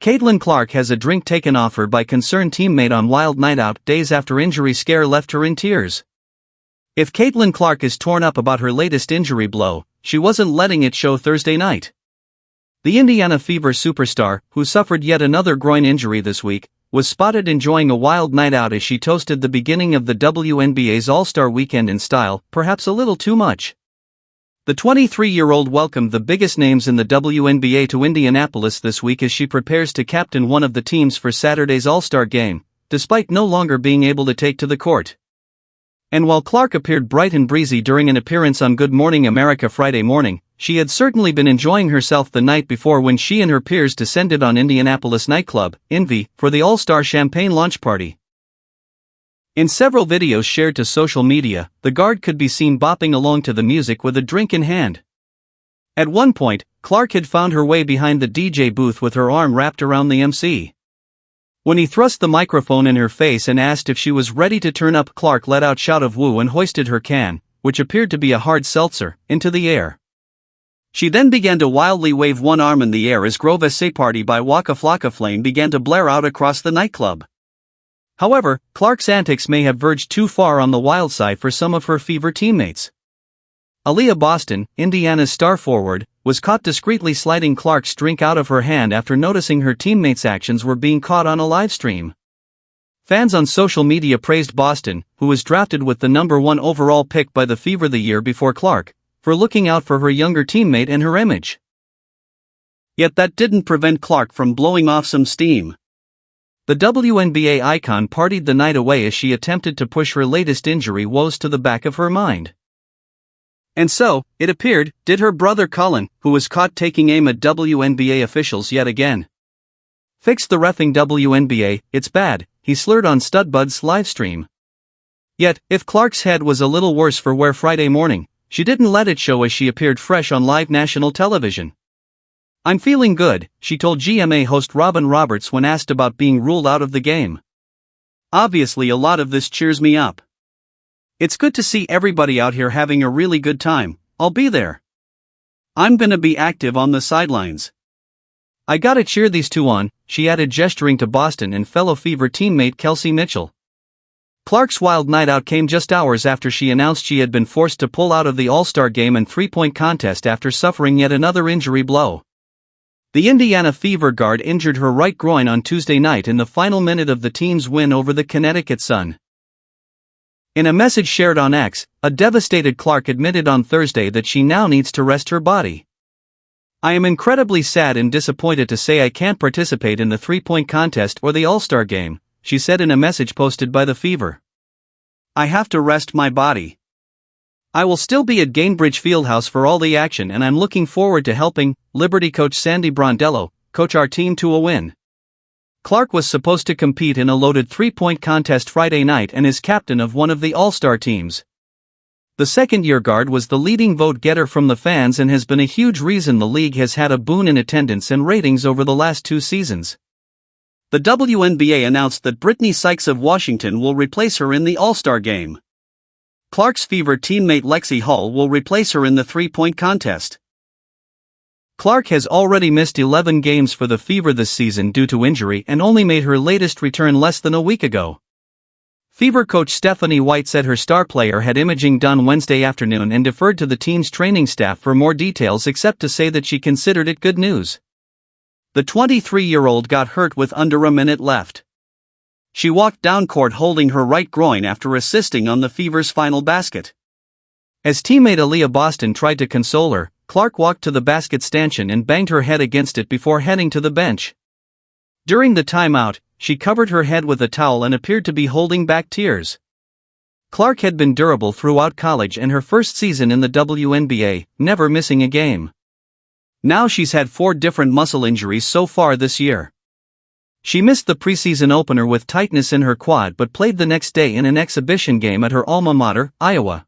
Caitlin Clark has a drink taken off her by concerned teammate on wild night out days after injury scare left her in tears. If Caitlin Clark is torn up about her latest injury blow, she wasn't letting it show Thursday night. The Indiana Fever superstar, who suffered yet another groin injury this week, was spotted enjoying a wild night out as she toasted the beginning of the WNBA's All-Star Weekend in style, perhaps a little too much. The 23-year-old welcomed the biggest names in the WNBA to Indianapolis this week as she prepares to captain one of the teams for Saturday's All-Star Game, despite no longer being able to take to the court. And while Clark appeared bright and breezy during an appearance on Good Morning America Friday morning, she had certainly been enjoying herself the night before when she and her peers descended on Indianapolis Nightclub Invy for the All-Star Champagne launch party. In several videos shared to social media, the guard could be seen bopping along to the music with a drink in hand. At one point, Clark had found her way behind the DJ booth with her arm wrapped around the MC. When he thrust the microphone in her face and asked if she was ready to turn up, Clark let out a shout of woo and hoisted her can, which appeared to be a hard seltzer, into the air. She then began to wildly wave one arm in the air as Grove Essay Party by Waka Flocka Flame began to blare out across the nightclub. However, Clark's antics may have verged too far on the wild side for some of her Fever teammates. Aliyah Boston, Indiana's star forward, was caught discreetly sliding Clark's drink out of her hand after noticing her teammates' actions were being caught on a live stream. Fans on social media praised Boston, who was drafted with the number 1 overall pick by the Fever the year before Clark, for looking out for her younger teammate and her image. Yet that didn't prevent Clark from blowing off some steam. The WNBA icon partied the night away as she attempted to push her latest injury woes to the back of her mind. And so, it appeared, did her brother Colin, who was caught taking aim at WNBA officials yet again. "Fix the reffing WNBA, it's bad," he slurred on Studbud's livestream. Yet, if Clark's head was a little worse for wear Friday morning, she didn't let it show as she appeared fresh on live national television. "I'm feeling good," she told GMA host Robin Roberts when asked about being ruled out of the game. "Obviously a lot of this cheers me up. It's good to see everybody out here having a really good time. I'll be there. I'm gonna be active on the sidelines. I gotta cheer these two on," she added, gesturing to Boston and fellow Fever teammate Kelsey Mitchell. Clark's wild night out came just hours after she announced she had been forced to pull out of the All-Star Game and three-point contest after suffering yet another injury blow. The Indiana Fever guard injured her right groin on Tuesday night in the final minute of the team's win over the Connecticut Sun. In a message shared on X, a devastated Clark admitted on Thursday that she now needs to rest her body. "I am incredibly sad and disappointed to say I can't participate in the three-point contest or the All-Star Game," she said in a message posted by the Fever. "I have to rest my body. I will still be at Gainbridge Fieldhouse for all the action, and I'm looking forward to helping Liberty Coach Sandy Brodello coach our team to a win." Clark was supposed to compete in a loaded three-point contest Friday night and is captain of one of the All-Star teams. The second-year guard was the leading vote-getter from the fans and has been a huge reason the league has had a boon in attendance and ratings over the last 2 seasons. The WNBA announced that Brittany Sykes of Washington will replace her in the All-Star Game. Clark's Fever teammate Lexi Hall will replace her in the three-point contest. Clark has already missed 11 games for the Fever this season due to injury and only made her latest return less than a week ago. Fever coach Stephanie White said her star player had imaging done Wednesday afternoon and deferred to the team's training staff for more details, except to say that she considered it good news. The 23-year-old got hurt with under a minute left. She walked down court holding her right groin after assisting on the Fever's final basket. As teammate Aliyah Boston tried to console her, Clark walked to the basket stanchion and banged her head against it before heading to the bench. During the timeout, she covered her head with a towel and appeared to be holding back tears. Clark had been durable throughout college and her first season in the WNBA, never missing a game. Now she's had 4 different muscle injuries so far this year. She missed the preseason opener with tightness in her quad but played the next day in an exhibition game at her alma mater, Iowa.